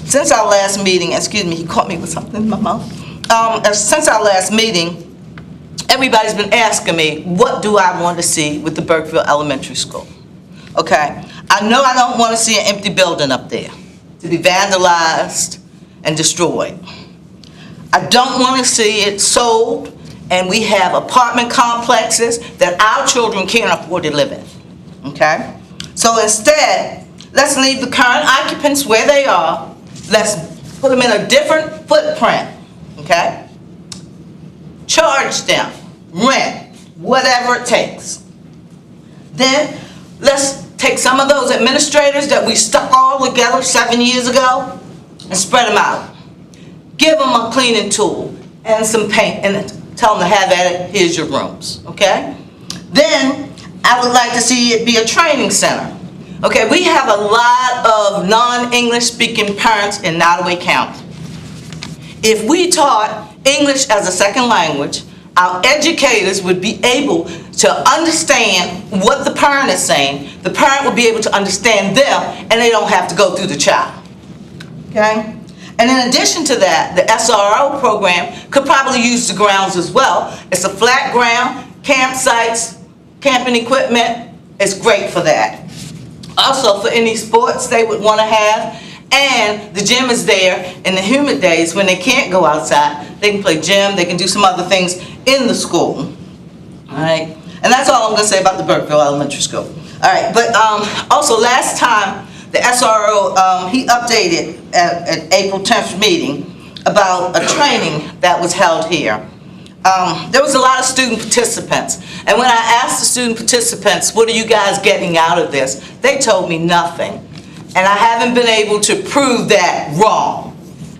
since our last meeting, excuse me, he caught me with something in my mouth. Since our last meeting, everybody's been asking me, what do I want to see with the Burkeville Elementary School? Okay, I know I don't want to see an empty building up there to be vandalized and destroyed. I don't want to see it sold and we have apartment complexes that our children can't afford to live in, okay? So instead, let's leave the current occupants where they are. Let's put them in a different footprint, okay? Charge them, rent, whatever it takes. Then let's take some of those administrators that we stuck all together 7 years ago and spread them out. Give them a cleaning tool and some paint and tell them to have at it, here's your rooms, okay? Then I would like to see it be a training center. Okay, we have a lot of non-English speaking parents in Nottoway County. If we taught English as a second language, our educators would be able to understand what the parent is saying. The parent would be able to understand them, and they don't have to go through the child. Okay? And in addition to that, the SRO program could probably use the grounds as well. It's a flat ground, campsites, camping equipment. It's great for that. Also, for any sports they would want to have, and the gym is there in the humid days when they can't go outside. They can play gym, they can do some other things in the school. All right, and that's all I'm going to say about the Burkeville Elementary School. All right, but also last time the SRO, he updated at April 10th meeting about a training that was held here. There was a lot of student participants, and when I asked the student participants, what are you guys getting out of this? They told me nothing, and I haven't been able to prove that wrong.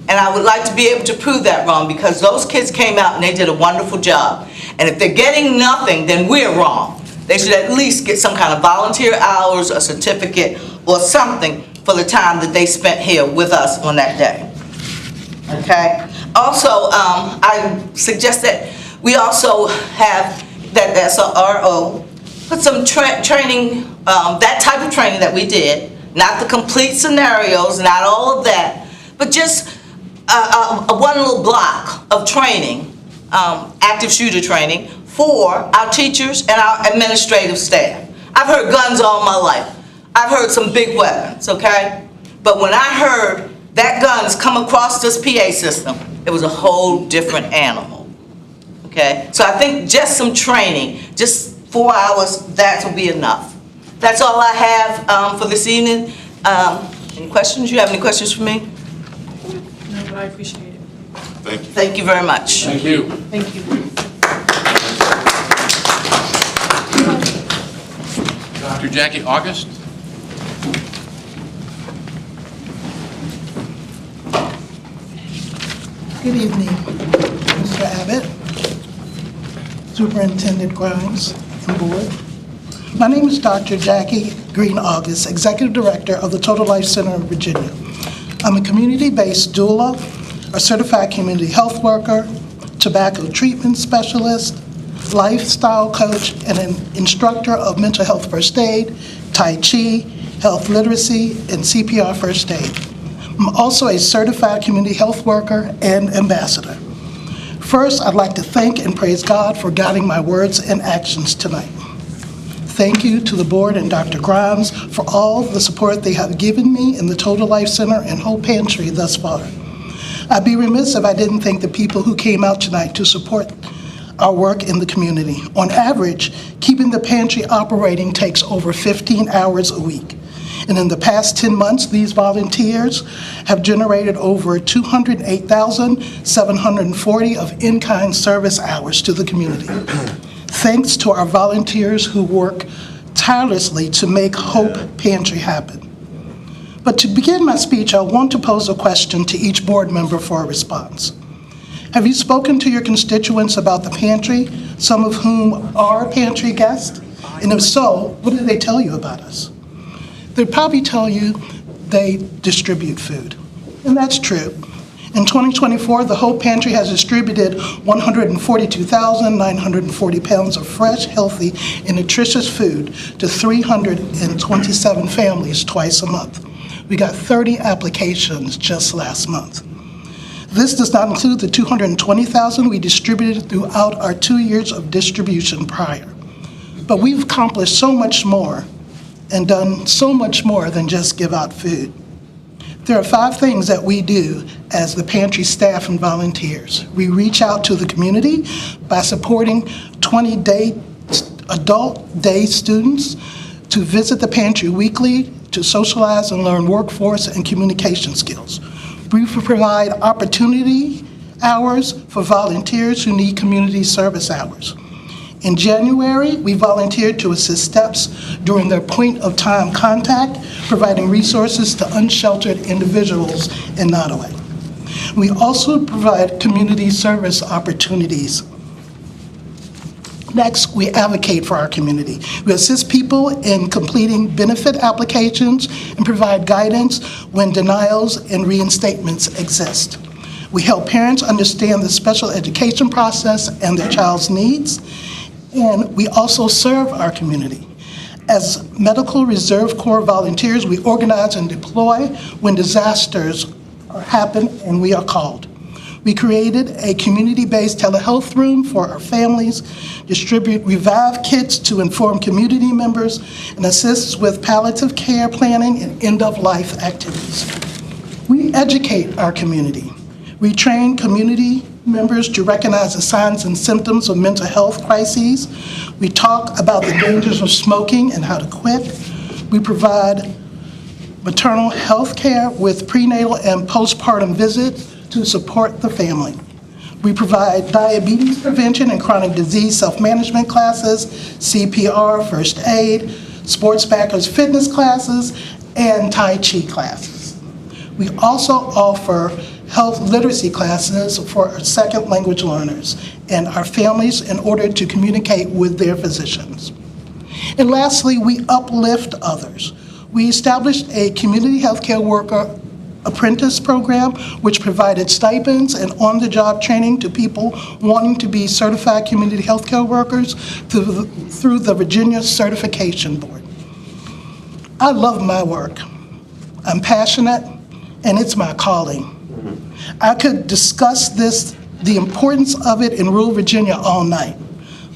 And I would like to be able to prove that wrong because those kids came out and they did a wonderful job. And if they're getting nothing, then we're wrong. They should at least get some kind of volunteer hours, a certificate, or something for the time that they spent here with us on that day. Okay? Also, I suggest that we also have that SRO put some training, that type of training that we did, not the complete scenarios, not all of that, but just one little block of training, active shooter training for our teachers and our administrative staff. I've heard guns all my life. I've heard some big weapons, okay? But when I heard that guns come across this PA system, it was a whole different animal, okay? So I think just some training, just 4 hours, that will be enough. That's all I have for this evening. Any questions? You have any questions for me? No, but I appreciate it. Thank you. Thank you very much. Thank you. Thank you. Dr. Jackie August. Good evening, Mr. Abbott, Superintendent Grimes, and Board. My name is Dr. Jackie Green August, Executive Director of the Total Life Center of Virginia. I'm a community-based doula, a certified community health worker, tobacco treatment specialist, lifestyle coach, and an instructor of mental health first aid, Tai Chi, health literacy, and CPR first aid. I'm also a certified community health worker and ambassador. First, I'd like to thank and praise God for guiding my words and actions tonight. Thank you to the board and Dr. Grimes for all the support they have given me in the Total Life Center and Hope Pantry thus far. I'd be remiss if I didn't thank the people who came out tonight to support our work in the community. On average, keeping the pantry operating takes over 15 hours a week. And in the past 10 months, these volunteers have generated over 208,740 of in-kind service hours to the community. Thanks to our volunteers who work tirelessly to make Hope Pantry happen. But to begin my speech, I want to pose a question to each board member for a response. Have you spoken to your constituents about the pantry, some of whom are pantry guests? And if so, what did they tell you about us? They'd probably tell you they distribute food, and that's true. In 2024, the Hope Pantry has distributed 142,940 pounds of fresh, healthy, and nutritious food to 327 families twice a month. We got 30 applications just last month. This does not include the 220,000 we distributed throughout our 2 years of distribution prior. But we've accomplished so much more and done so much more than just give out food. There are 5 things that we do as the Pantry staff and volunteers. We reach out to the community by supporting 20-day adult day students to visit the Pantry weekly to socialize and learn workforce and communication skills. We provide opportunity hours for volunteers who need community service hours. In January, we volunteered to assist steps during their point-of-time contact, providing resources to unsheltered individuals in Nottoway. We also provide community service opportunities. Next, we advocate for our community. We assist people in completing benefit applications and provide guidance when denials and reinstatements exist. We help parents understand the special education process and their child's needs, and we also serve our community. As Medical Reserve Corps volunteers, we organize and deploy when disasters happen and we are called. We created a community-based telehealth room for our families, distribute Revive kits to inform community members, and assist with palliative care planning and end-of-life activities. We educate our community. We train community members to recognize the signs and symptoms of mental health crises. We talk about the dangers of smoking and how to quit. We provide maternal health care with prenatal and postpartum visits to support the family. We provide diabetes prevention and chronic disease self-management classes, CPR, first aid, sports backers fitness classes, and Tai Chi classes. We also offer health literacy classes for our second language learners and our families in order to communicate with their physicians. And lastly, we uplift others. We established a community healthcare worker apprentice program, which provided stipends and on-the-job training to people wanting to be certified community healthcare workers through the Virginia Certification Board. I love my work. I'm passionate, and it's my calling. I could discuss the importance of it in rural Virginia all night,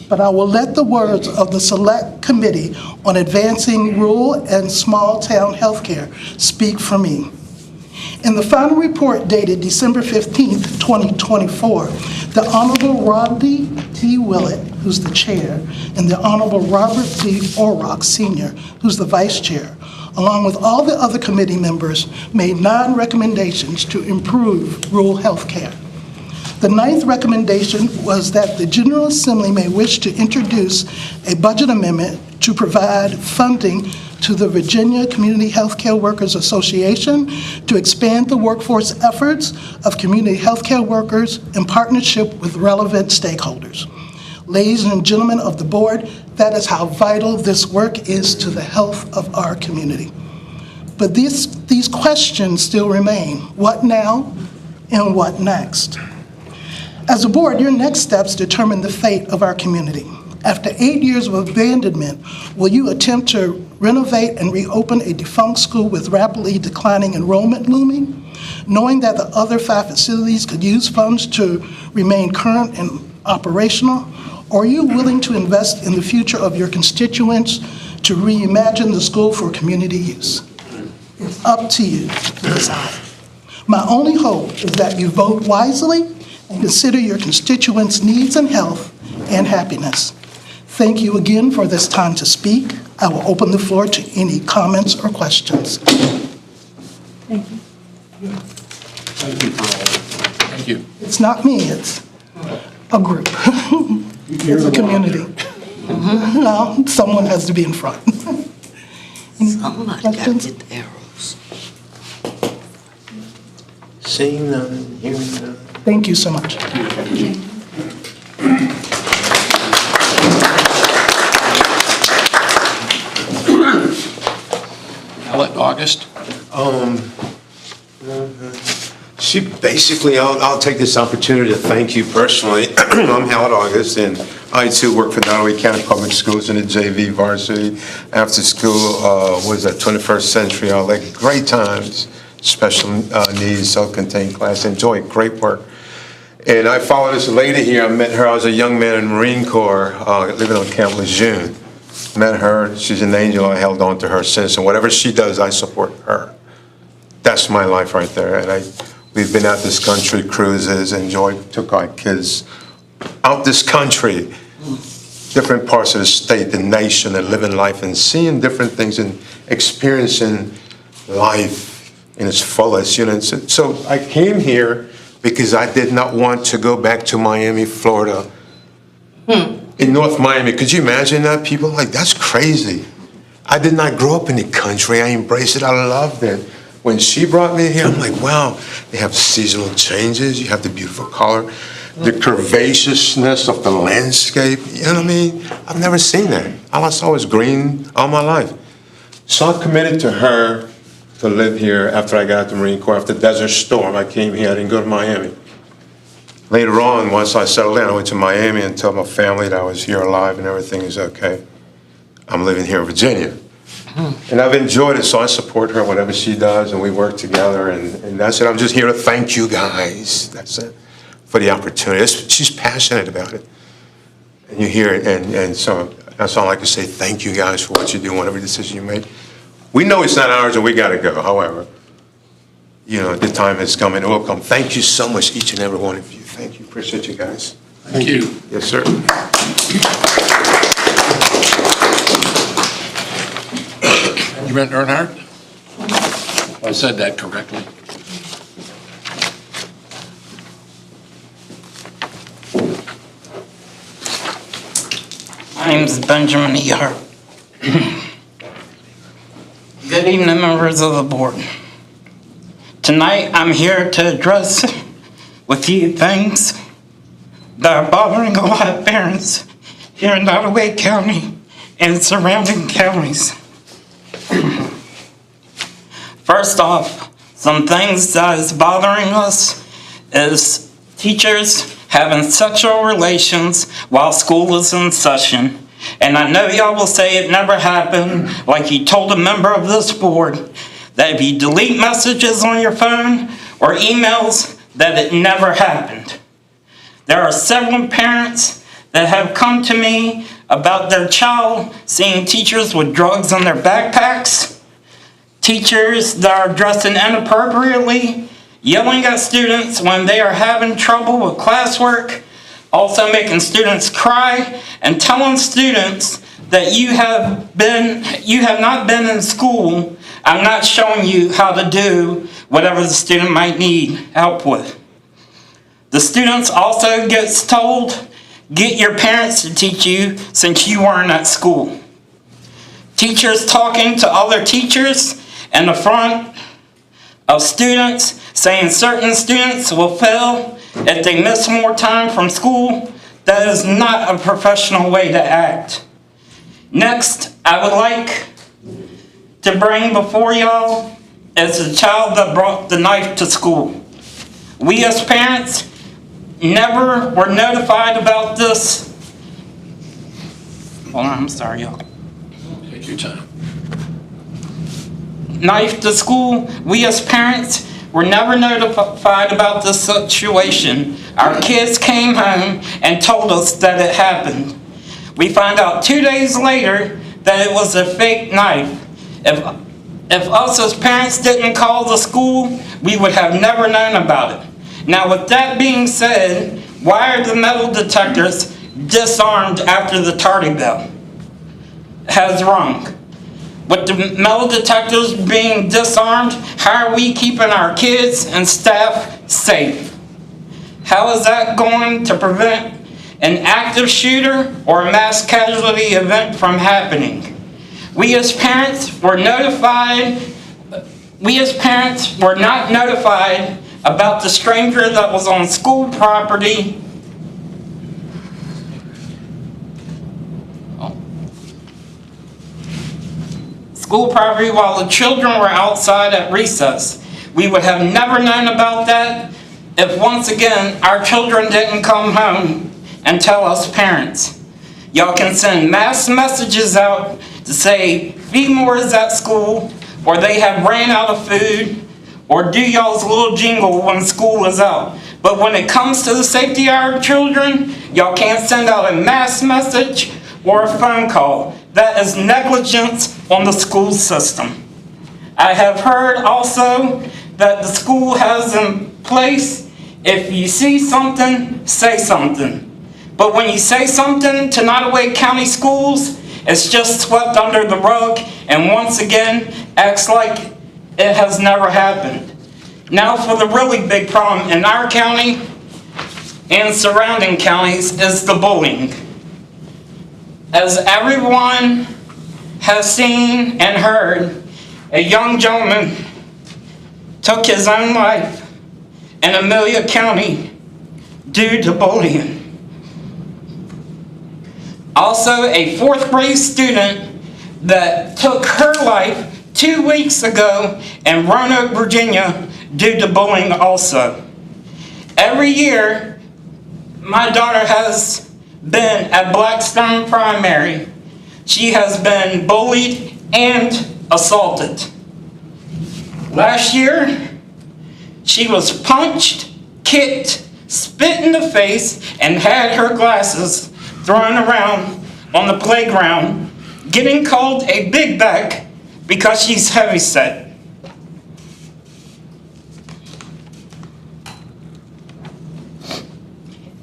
but I will let the words of the Select Committee on Advancing Rural and Small Town Healthcare speak for me. In the final report dated December 15th, 2024, the Honorable Rodney T. Willett, who's the chair, and the Honorable Robert D. Orrock, Sr., who's the vice chair, along with all the other committee members, made 9 recommendations to improve rural health care. The 9th recommendation was that the General Assembly may wish to introduce a budget amendment to provide funding to the Virginia Community Healthcare Workers Association to expand the workforce efforts of community healthcare workers in partnership with relevant stakeholders. Ladies and gentlemen of the board, that is how vital this work is to the health of our community. But these questions still remain. What now and what next? As a board, your next steps determine the fate of our community. After 8 years of abandonment, will you attempt to renovate and reopen a defunct school with rapidly declining enrollment looming, knowing that the other 5 facilities could use funds to remain current and operational? Or are you willing to invest in the future of your constituents to reimagine the school for community use? It's up to you to decide. My only hope is that you vote wisely and consider your constituents' needs and health and happiness. Thank you again for this time to speak. I will open the floor to any comments or questions. Thank you. Thank you. It's not me, it's a group. It's a community. Well, someone has to be in front. Somebody got questions? to get the arrows. Seeing none, hearing none. Thank you so much. Helen August. She basically, I'll take this opportunity to thank you personally. I'm Helen August, and I too work for Nottaway County Public Schools in the JV varsity. After school, was at 21st Century Outlet. Great times, special needs, self-contained class. Enjoy it, great work. And I followed this lady here. I met her. I was a young man in the Marine Corps living on Camp Lejeune. Met her. She's an angel. I held on to her since. And whatever she does, I support her. That's my life right there. And we've been out this country, cruises, took our kids out this country, different parts of the state, the nation, and living life and seeing different things and experiencing life in its fullest. So I came here because I did not want to go back to Miami, Florida. In North Miami, could you imagine that? People like, that's crazy. I did not grow up in the country. I embraced it. I loved it. When she brought me here, I'm like, wow, they have seasonal changes. You have the beautiful color, the curvaceousness of the landscape. You know what I mean? I've never seen that. All I saw was green all my life. So I committed to her to live here after I got out the Marine Corps. After Desert Storm, I came here. I didn't go to Miami. Later on, once I settled down, I went to Miami and told my family that I was here alive and everything is okay. I'm living here in Virginia. And I've enjoyed it, so I support her, whatever she does, and we work together, and that's it. I'm just here to thank you guys, that's it, for the opportunity. She's passionate about it. And you hear it, and so that's all I can say. Thank you guys for what you do, whatever decision you make. We know it's not ours and we gotta go, however, the time has come and it will come. Thank you so much, each and every one of you. Thank you, appreciate you guys. Thank you. Yes, sir. Benjamin Earnhardt? I said that correctly. My name's Benjamin E. Hart. Good evening, members of the board. Tonight, I'm here to address a few things that are bothering a lot of parents here in Nottaway County and surrounding counties. First off, some things that is bothering us is teachers having sexual relations while school is in session. And I know y'all will say it never happened, like you told a member of this board, that if you delete messages on your phone or emails, that it never happened. There are several parents that have come to me about their child seeing teachers with drugs in their backpacks, teachers that are dressing inappropriately, yelling at students when they are having trouble with classwork, also making students cry, and telling students that you have not been in school. I'm not showing you how to do whatever the student might need help with. The students also gets told, get your parents to teach you since you weren't at school. Teachers talking to other teachers in the front of students, saying certain students will fail if they miss more time from school. That is not a professional way to act. Next, I would like to bring before y'all is the child that brought the knife to school. We as parents never were notified about this. Hold on, I'm sorry, y'all. Take your time. Knife to school, we as parents were never notified about this situation. Our kids came home and told us that it happened. We found out 2 days later that it was a fake knife. If us as parents didn't call the school, we would have never known about it. Now with that being said, why are the metal detectors disarmed after the tardy bell has rung? With the metal detectors being disarmed, how are we keeping our kids and staff safe? How is that going to prevent an active shooter or a mass casualty event from happening? We as parents were not notified about the stranger that was on school property. School property while the children were outside at recess. We would have never known about that if once again our children didn't come home and tell us parents. y'all can send mass messages out to say feed more is at school, or they have ran out of food, or do y'all's little jingle when school is out. But when it comes to the safety of our children, y'all can't send out a mass message or a phone call. That is negligence on the school system. I have heard also that the school has in place, if you see something, say something. But when you say something to Nottoway County Schools, it's just swept under the rug and once again acts like it has never happened. Now for the really big problem in our county and surrounding counties is the bullying. As everyone has seen and heard, a young gentleman took his own life in Amelia County due to bullying. Also, a 4th grade student that took her life 2 weeks ago in Roanoke, Virginia, due to bullying also. Every year, my daughter has been at Blackstone Primary. She has been bullied and assaulted. Last year, she was punched, kicked, spit in the face, and had her glasses thrown around on the playground, getting called a big back because she's heavyset.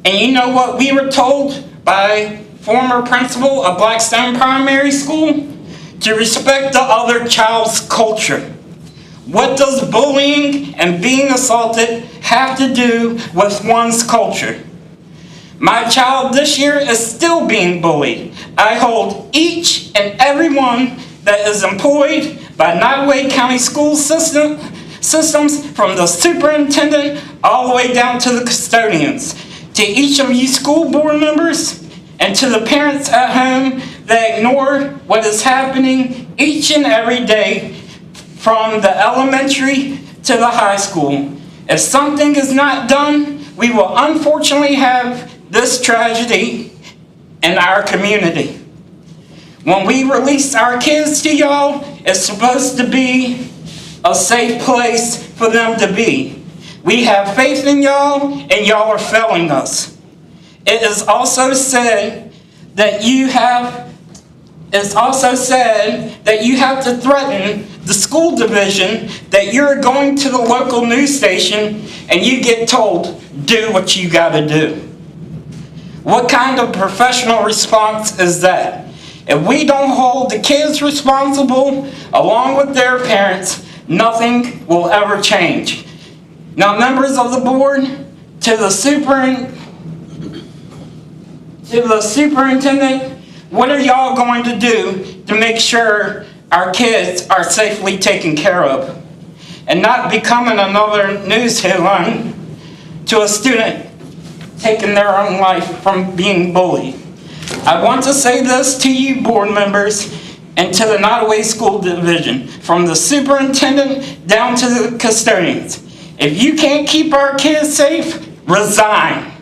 And you know what we were told by former principal of Blackstone Primary School? To respect the other child's culture. What does bullying and being assaulted have to do with one's culture? My child this year is still being bullied. I hold each and every one that is employed by Nottoway County School systems from the superintendent all the way down to the custodians. To each of you school board members and to the parents at home that ignore what is happening each and every day from the elementary to the high school. If something is not done, we will unfortunately have this tragedy in our community. When we release our kids to y'all, it's supposed to be a safe place for them to be. We have faith in y'all, and y'all are failing us. It is also said that you have to threaten the school division that you're going to the local news station and you get told, do what you gotta do. What kind of professional response is that? If we don't hold the kids responsible along with their parents, nothing will ever change. Now, members of the board, to the superintendent, what are y'all going to do to make sure our kids are safely taken care of and not becoming another news headline to a student taking their own life from being bullied? I want to say this to you board members and to the Nottoway School Division, from the superintendent down to the custodians. If you can't keep our kids safe, resign.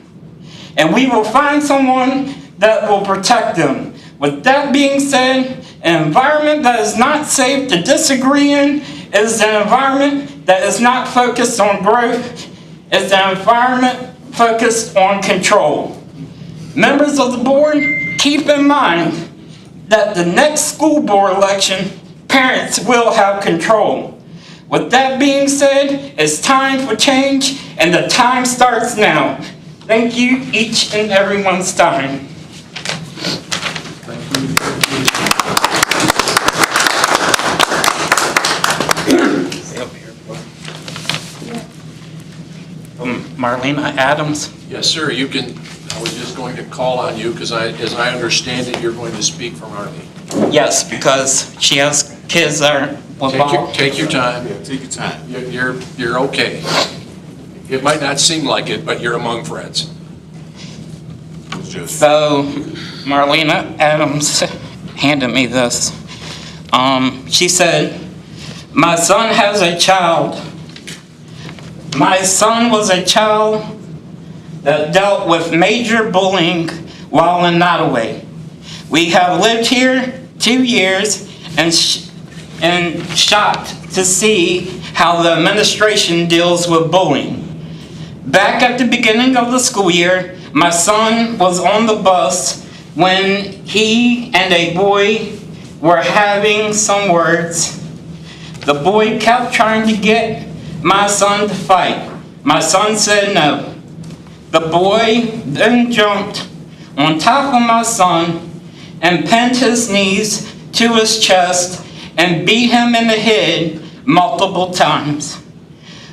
And we will find someone that will protect them. With that being said, an environment that is not safe to disagree in is an environment that is not focused on growth. It's an environment focused on control. Members of the board, keep in mind that the next school board election, parents will have control. With that being said, it's time for change, and the time starts now. Thank you, each and everyone's time. Marina Adams. Yes, sir, you can, I was just going to call on you because as I understand it, you're going to speak for Marlene. Yes, because she has kids that are Take your time. Yeah, take your time. You're okay. It might not seem like it, but you're among friends. So, Marlena Adams handed me this. She said, my son has a child. My son was a child that dealt with major bullying while in Nottoway. We have lived here 2 years and shocked to see how the administration deals with bullying. Back at the beginning of the school year, my son was on the bus when he and a boy were having some words. The boy kept trying to get my son to fight. My son said no. The boy then jumped on top of my son and pinned his knees to his chest and beat him in the head multiple times.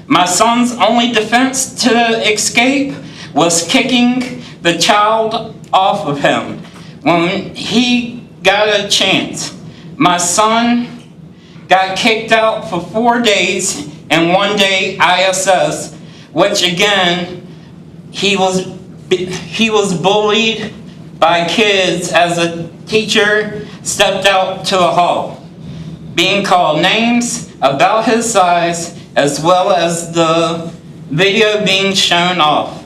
My son's only defense to escape was kicking the child off of him when he got a chance. My son got kicked out for 4 days and 1 day ISS, which again, he was bullied by kids as a teacher stepped out to the hall, being called names about his size, as well as the video being shown off.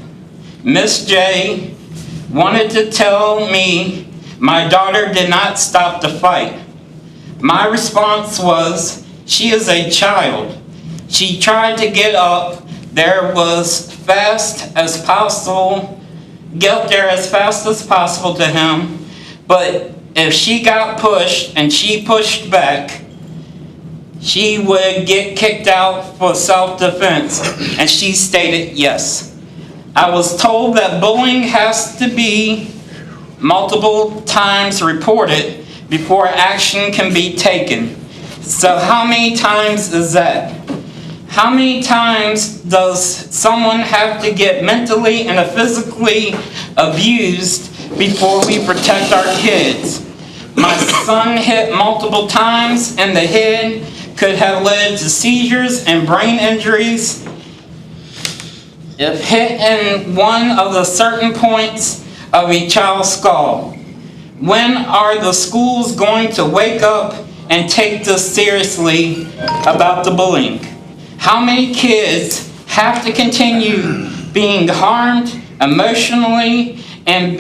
Miss J wanted to tell me my daughter did not stop the fight. My response was, she is a child. She tried to get up there as fast as possible to him, but if she got pushed and she pushed back, she would get kicked out for self-defense, and she stated yes. I was told that bullying has to be multiple times reported before action can be taken. So how many times is that? How many times does someone have to get mentally and physically abused before we protect our kids? My son hit multiple times in the head, could have led to seizures and brain injuries if hit in one of the certain points of a child's skull. When are the schools going to wake up and take this seriously about the bullying? How many kids have to continue being harmed mentally, and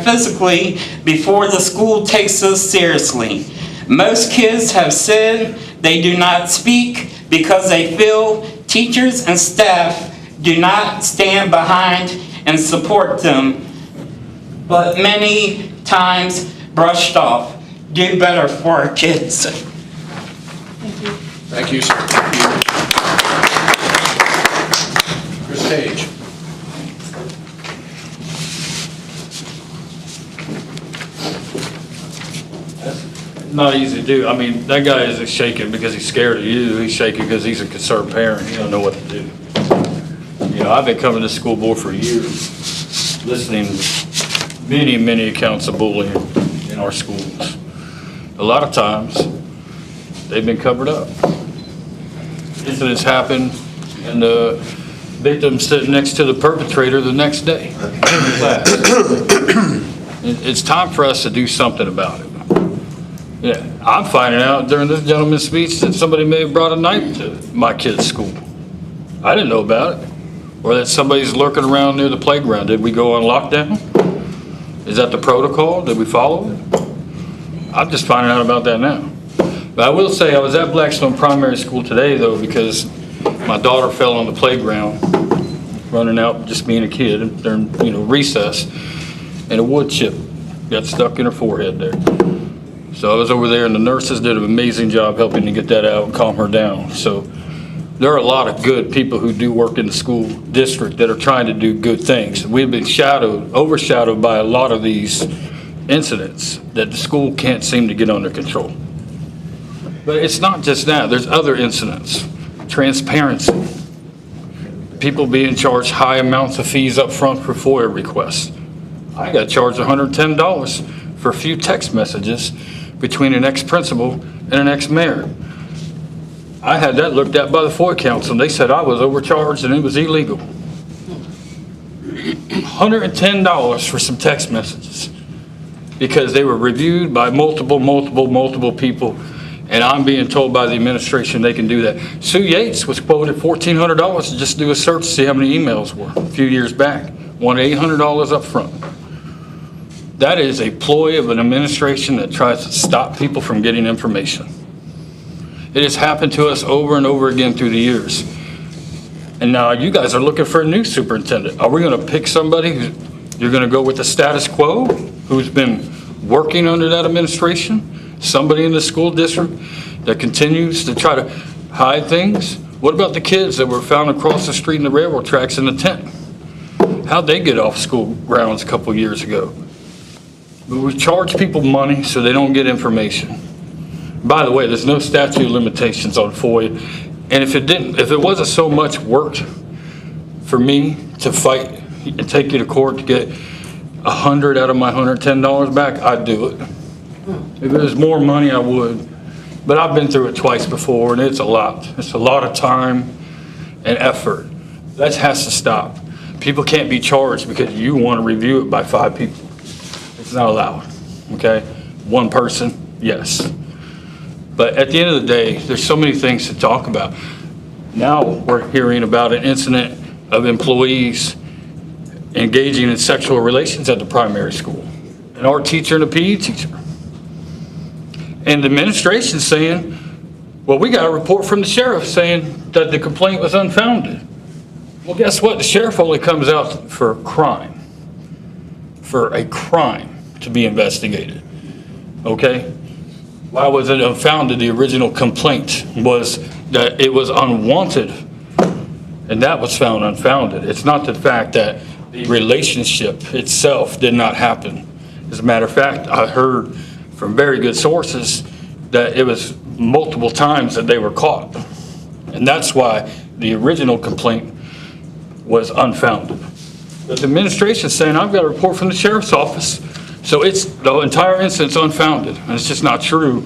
physically before the school takes this seriously? Most kids have said they do not speak because they feel teachers and staff do not stand behind and support them, but many times brushed off. Do better for our kids. Thank you, sir. Chris Page. Not easy to do. I mean, that guy isn't shaking because he's scared of you. He's shaking because he's a concerned parent. He don't know what to do. You know, I've been coming to the school board for years, listening to many accounts of bullying in our schools. A lot of times, they've been covered up. Incidents happen, and the victim's sitting next to the perpetrator the next day. It's time for us to do something about it. Yeah, I'm finding out during this gentleman's speech that somebody may have brought a knife to my kid's school. I didn't know about it. Or that somebody's lurking around near the playground. Did we go on lockdown? Is that the protocol? Did we follow it? I'm just finding out about that now. But I will say I was at Blackstone Primary School today though, because my daughter fell on the playground, running out, just being a kid during, recess, and a wood chip got stuck in her forehead there. So I was over there and the nurses did an amazing job helping to get that out and calm her down. So there are a lot of good people who do work in the school district that are trying to do good things. We've been overshadowed by a lot of these incidents that the school can't seem to get under control. But it's not just that, there's other incidents. Transparency. People being charged high amounts of fees up front for FOIA requests. I got charged $110 for a few text messages between an ex-principal and an ex-mayor. I had that looked at by the FOIA council, and they said I was overcharged and it was illegal. $110 for some text messages because they were reviewed by multiple people, and I'm being told by the administration they can do that. Sue Yates was quoted $1,400 to just do a search to see how many emails were a few years back. Wanted $800 up front. That is a ploy of an administration that tries to stop people from getting information. It has happened to us over and over again through the years. And now you guys are looking for a new superintendent. Are we going to pick somebody you're going to go with the status quo, who's been working under that administration? Somebody in the school district that continues to try to hide things? What about the kids that were found across the street in the railroad tracks in the tent? How'd they get off school grounds a couple years ago? We charge people money so they don't get information. By the way, there's no statute of limitations on FOIA. And if it wasn't so much work for me to fight and take you to court to get $100 out of my $110 back, I'd do it. If it was more money, I would. But I've been through it twice before, and it's a lot. It's a lot of time and effort. That has to stop. People can't be charged because you want to review it by 5 people. It's not allowed, okay? One person, yes. But at the end of the day, there's so many things to talk about. Now we're hearing about an incident of employees engaging in sexual relations at the primary school. An art teacher and a PE teacher. And the administration's saying, well, we got a report from the sheriff saying that the complaint was unfounded. Well, guess what? The sheriff only comes out for a crime to be investigated, okay? Why was it unfounded? The original complaint was that it was unwanted, and that was found unfounded. It's not the fact that the relationship itself did not happen. As a matter of fact, I heard from very good sources that it was multiple times that they were caught. And that's why the original complaint was unfounded. But the administration's saying, I've got a report from the sheriff's office, so the entire incident's unfounded, and it's just not true.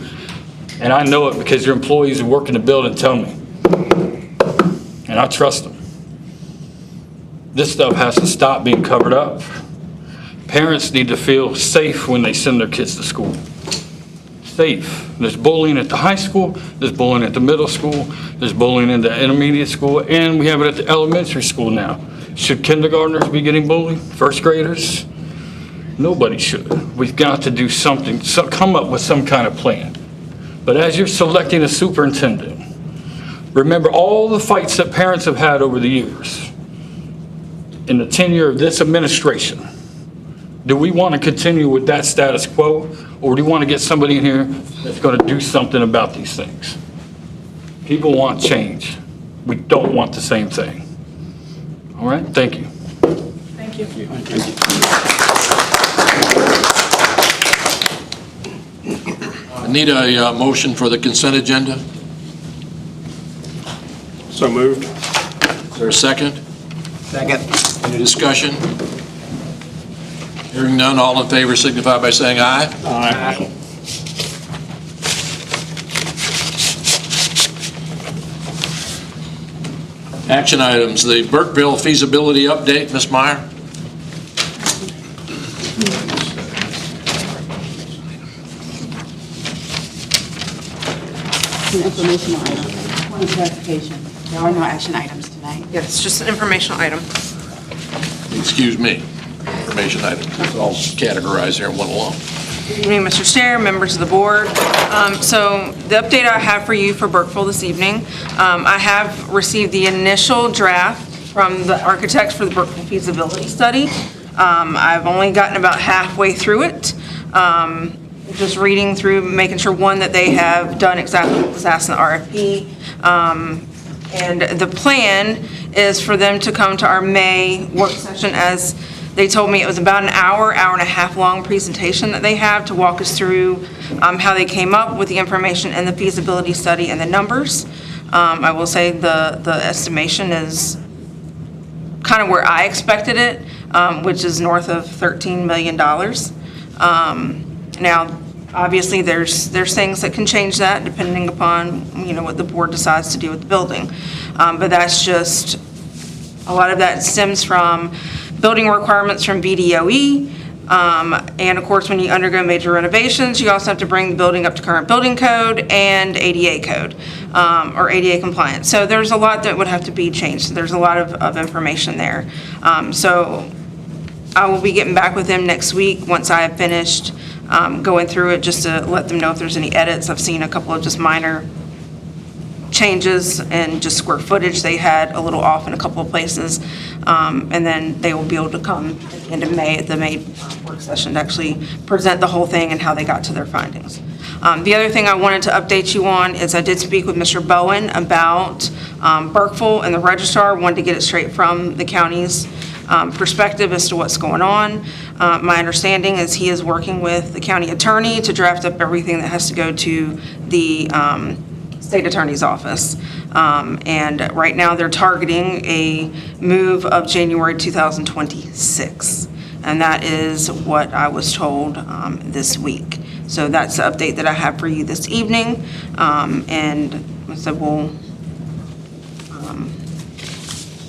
And I know it because your employees who work in the building tell me. And I trust them. This stuff has to stop being covered up. Parents need to feel safe when they send their kids to school. Safe. There's bullying at the high school, there's bullying at the middle school, there's bullying in the intermediate school, and we have it at the elementary school now. Should kindergartners be getting bullied? First graders? Nobody should. We've got to do something, come up with some kind of plan. But as you're selecting a superintendent, remember all the fights that parents have had over the years in the tenure of this administration. Do we want to continue with that status quo, or do we want to get somebody in here that's going to do something about these things? People want change. We don't want the same thing. All right, thank you. Thank you. I need a motion for the consent agenda. So moved. Is there a second? Second. Any discussion? Hearing none, all in favor signify by saying aye. Aye. Action items, the Burkeville feasibility update, Ms. Meyer. An informational item. Point of clarification. There are no action items tonight. Yes, just an informational item. Excuse me, information item. It's all categorized here in one along. Good evening, Mr. Chair, members of the board. So the update I have for you for Burkeville this evening, I have received the initial draft from the architects for the Burkeville feasibility study. I've only gotten about halfway through it. Just reading through, making sure, one, that they have done exactly what was asked in the RFP. And the plan is for them to come to our May work session. As they told me, it was about an hour and a half long presentation that they have to walk us through how they came up with the information and the feasibility study and the numbers. I will say the estimation is kind of where I expected it, which is north of $13 million. Now, obviously, there's things that can change that depending upon, what the board decides to do with the building. But that's just, a lot of that stems from building requirements from BDOE. And of course, when you undergo major renovations, you also have to bring the building up to current building code and ADA code, or ADA compliance. So there's a lot that would have to be changed. There's a lot of information there. So I will be getting back with them next week once I have finished going through it, just to let them know if there's any edits. I've seen a couple of just minor changes and just square footage they had a little off in a couple of places. And then they will be able to come at the end of May at the May work session to actually present the whole thing and how they got to their findings. The other thing I wanted to update you on is I did speak with Mr. Bowen about Burkeville and the registrar. Wanted to get it straight from the county's perspective as to what's going on. My understanding is he is working with the county attorney to draft up everything that has to go to the state attorney's office. And right now they're targeting a move of January 2026. And that is what I was told this week. So that's the update that I have for you this evening. And so we'll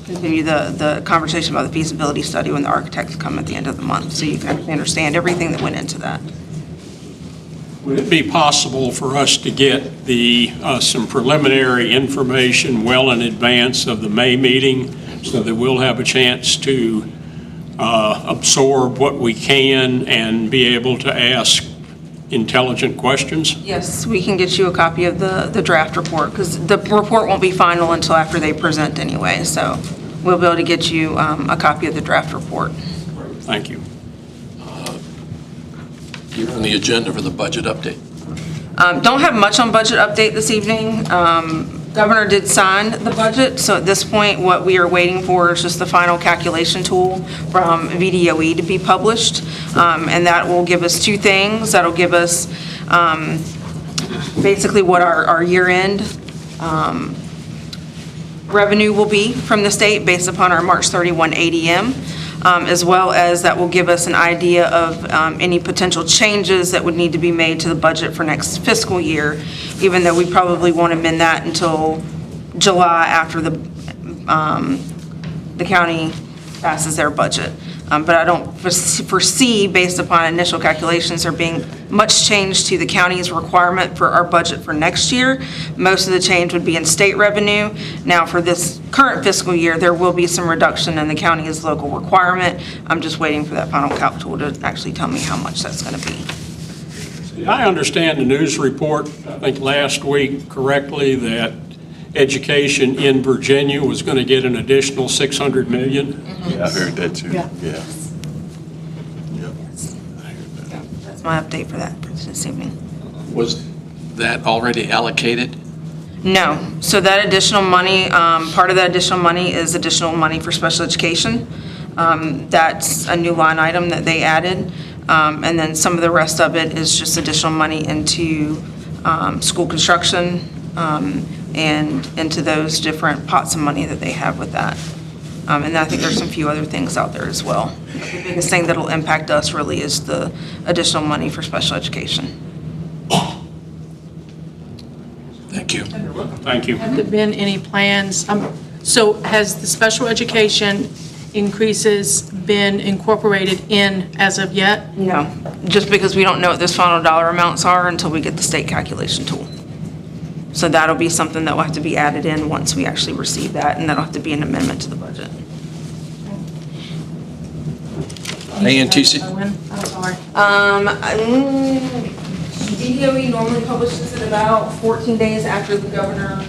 continue the conversation about the feasibility study when the architects come at the end of the month, so you can actually understand everything that went into that. Would it be possible for us to get some preliminary information well in advance of the May meeting so that we'll have a chance to absorb what we can and be able to ask intelligent questions? Yes, we can get you a copy of the draft report, because the report won't be final until after they present anyway, so we'll be able to get you a copy of the draft report. Thank you. You're on the agenda for the budget update. Don't have much on budget update this evening. Governor did sign the budget, so at this point, what we are waiting for is just the final calculation tool from VDOE to be published, and that will give us two things. That'll give us basically what our year-end revenue will be from the state based upon our March 31 ADM, as well as that will give us an idea of any potential changes that would need to be made to the budget for next fiscal year, even though we probably won't amend that until July after the county passes their budget. But I don't foresee, based upon initial calculations, there being much change to the county's requirement for our budget for next year. Most of the change would be in state revenue. Now, for this current fiscal year, there will be some reduction in the county's local requirement. I'm just waiting for that final calc tool to actually tell me how much that's going to be. I understand the news report, I think last week correctly, that education in Virginia was going to get an additional $600 million. Yeah, I heard that too. Yeah. Yeah. That's my update for that for this evening. Was that already allocated? No. So that additional money, part of that additional money is additional money for special education. That's a new line item that they added. And then some of the rest of it is just additional money into school construction and into those different pots of money that they have with that. And I think there's some few other things out there as well. The biggest thing that'll impact us really is the additional money for special education. Thank you. Thank you. Have there been any plans? So has the special education increases been incorporated in as of yet? No, just because we don't know what those final dollar amounts are until we get the state calculation tool. So that'll be something that will have to be added in once we actually receive that, and that'll have to be an amendment to the budget. ENTC? I'm sorry. DOE normally publishes it about 14 days after the governor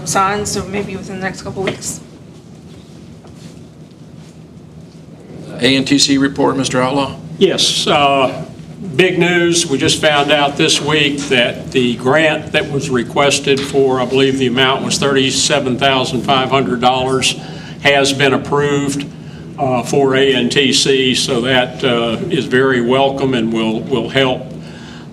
signs, so maybe within the next couple weeks. ENTC report, Mr. Outlaw? Yes, big news. We just found out this week that the grant that was requested for, I believe the amount was $37,500, has been approved for ENTC, so that is very welcome and will help.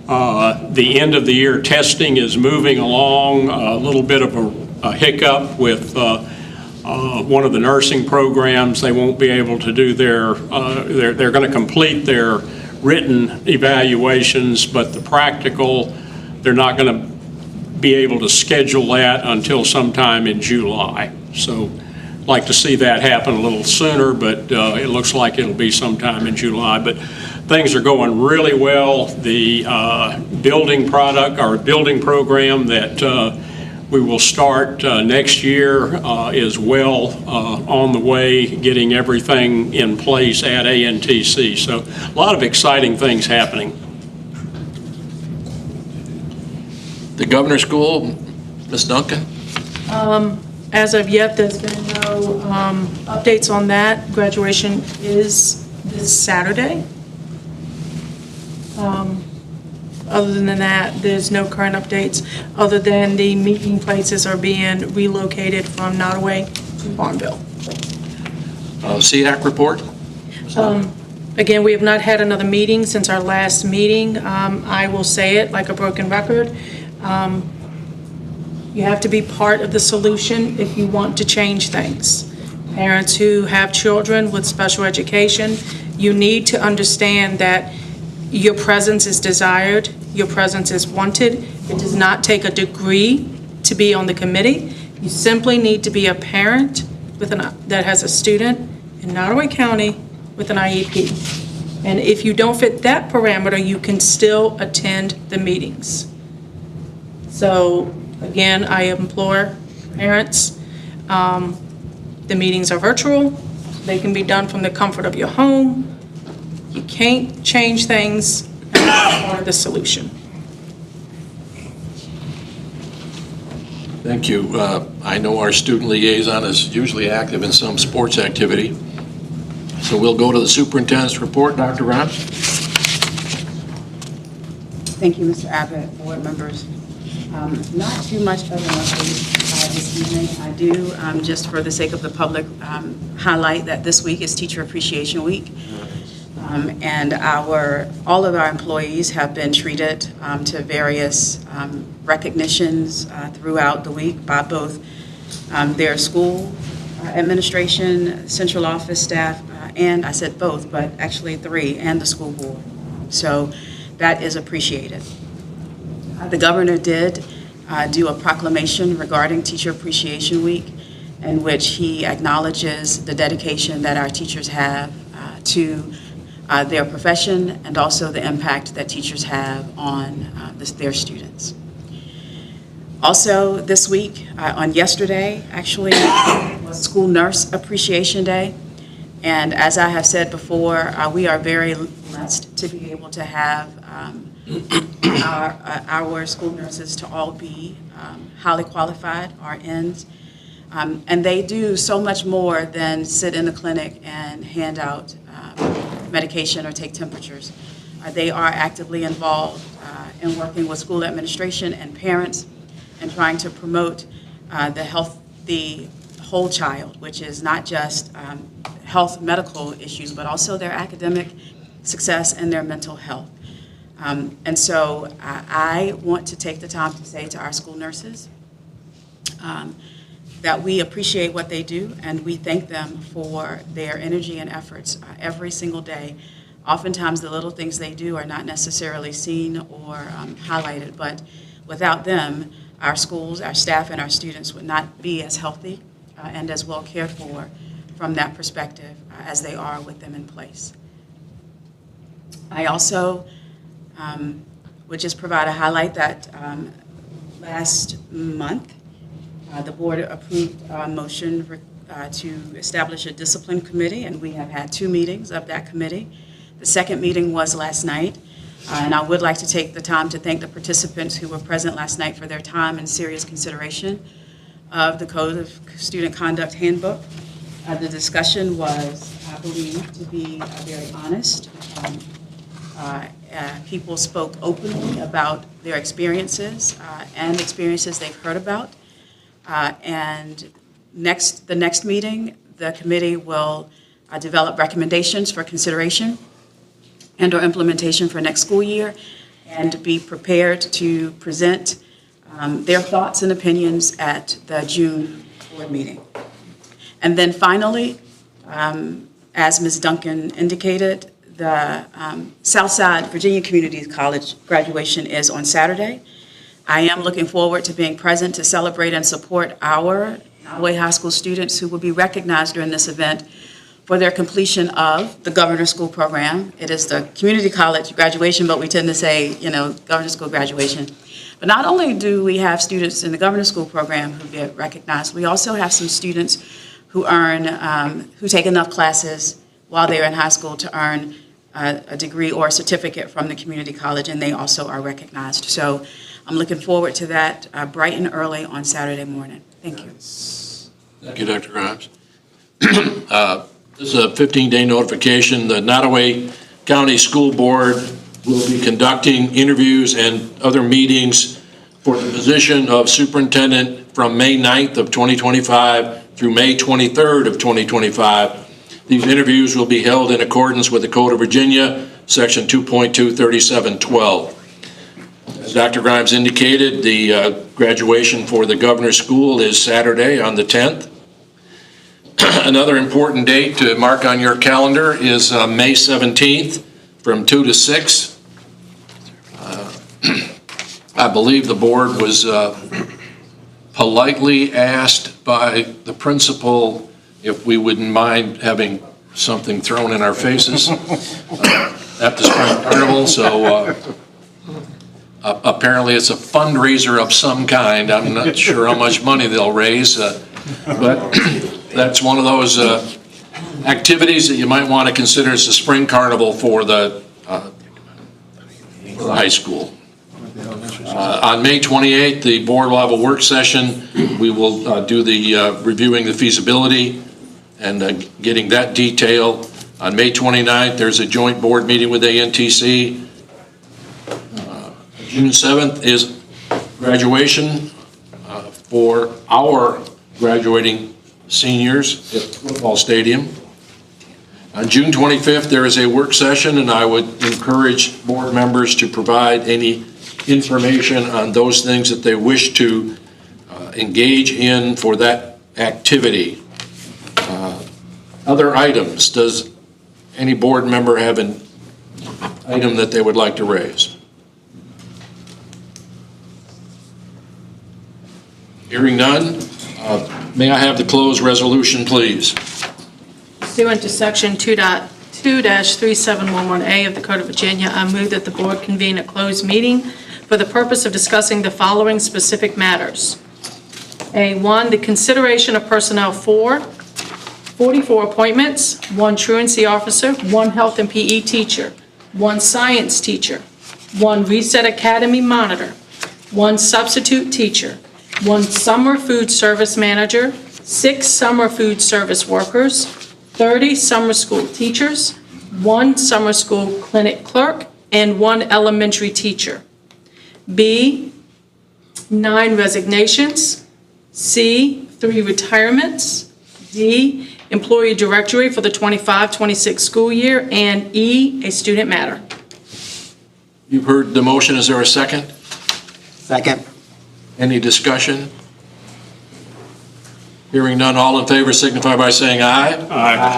The end of the year testing is moving along. A little bit of a hiccup with one of the nursing programs. They won't be able to do they're going to complete their written evaluations, but the practical, they're not going to be able to schedule that until sometime in July. So I'd like to see that happen a little sooner, but it looks like it'll be sometime in July. But things are going really well. The building product, or building program that We will start next year as well on the way, getting everything in place at ENTC. So a lot of exciting things happening. The Governor's School, Ms. Duncan? As of yet, there's been no updates on that. Graduation is this Saturday. Other than that, there's no current updates, other than the meeting places are being relocated from Nottoway to Barnville. SEAC report? Again, we have not had another meeting since our last meeting. I will say it like a broken record. You have to be part of the solution if you want to change things. Parents who have children with special education, you need to understand that your presence is desired, your presence is wanted. It does not take a degree to be on the committee. You simply need to be a parent that has a student in Nottoway County with an IEP. And if you don't fit that parameter, you can still attend the meetings. So again, I implore parents, the meetings are virtual. They can be done from the comfort of your home. You can't change things, and that's part of the solution. Thank you. I know our student liaison is usually active in some sports activity. So we'll go to the superintendent's report. Dr. Ron? Thank you, Mr. Abbott, board members. Not too much of an update this evening. I do, just for the sake of the public, highlight that this week is Teacher Appreciation Week. And all of our employees have been treated to various recognitions throughout the week by both their school administration, central office staff, and I said both, but actually three, and the school board. So that is appreciated. The governor did do a proclamation regarding Teacher Appreciation Week, in which he acknowledges the dedication that our teachers have to their profession, and also the impact that teachers have on their students. Also this week, on yesterday, actually, was School Nurse Appreciation Day. And as I have said before, we are very blessed to be able to have our school nurses to all be highly qualified, RNs. And they do so much more than sit in the clinic and hand out medication or take temperatures. They are actively involved in working with school administration and parents and trying to promote the whole child, which is not just health medical issues, but also their academic success and their mental health. And so I want to take the time to say to our school nurses that we appreciate what they do, and we thank them for their energy and efforts every single day. Oftentimes the little things they do are not necessarily seen or highlighted, but without them, our schools, our staff, and our students would not be as healthy and as well cared for from that perspective as they are with them in place. I also would just provide a highlight that last month, the board approved a motion to establish a discipline committee, and we have had 2 meetings of that committee. The second meeting was last night, and I would like to take the time to thank the participants who were present last night for their time and serious consideration of the Code of Student Conduct Handbook. The discussion was, I believe, to be very honest. People spoke openly about their experiences and experiences they've heard about. And the next meeting, the committee will develop recommendations for consideration and or implementation for next school year, and be prepared to present their thoughts and opinions at the June board meeting. And then finally, as Ms. Duncan indicated, the Southside Virginia Community College graduation is on Saturday. I am looking forward to being present to celebrate and support our Nottoway High School students who will be recognized during this event for their completion of the Governor's School program. It is the community college graduation, but we tend to say, Governor's School graduation. But not only do we have students in the Governor's School Program who get recognized, we also have some students who who take enough classes while they're in high school to earn a degree or a certificate from the community college, and they also are recognized. So I'm looking forward to that bright and early on Saturday morning. Thank you. Thank you, Dr. Grimes. This is a 15-day notification. The Nottoway County School Board will be conducting interviews and other meetings for the position of superintendent from May 9th of 2025 through May 23rd of 2025. These interviews will be held in accordance with the Code of Virginia, Section 2.23712. As Dr. Grimes indicated, the graduation for the Governor's School is Saturday on the 10th. Another important date to mark on your calendar is May 17th from 2 to 6. I believe the board was politely asked by the principal if we wouldn't mind having something thrown in our faces at the Spring Carnival. So apparently it's a fundraiser of some kind. I'm not sure how much money they'll raise, but that's one of those activities that you might want to consider as the Spring Carnival for the high school. On May 28th, the board will have a work session. We will do the reviewing the feasibility and getting that detail. On May 29th, there's a joint board meeting with ENTC. June 7th is graduation for our graduating seniors at football stadium. On June 25th, there is a work session, and I would encourage board members to provide any information on those things that they wish to engage in for that activity. Other items, does any board member have an item that they would like to raise? Hearing none, may I have the closed resolution, please? Pursuant to Section 2.2-3711A of the Code of Virginia, I move that the board convene a closed meeting for the purpose of discussing the following specific matters. A1, the consideration of personnel for 44 appointments, 1 truancy officer, 1 health and PE teacher, 1 science teacher, 1 Reset Academy monitor, 1 substitute teacher, 1 summer food service manager, 6 summer food service workers, 30 summer school teachers, 1 summer school clinic clerk, and 1 elementary teacher. B, 9 resignations. C, 3 retirements. D, employee directory for the 25-26 school year. And E, a student matter. You've heard the motion. Is there a second? Second. Any discussion? Hearing none, all in favor signify by saying aye. Aye.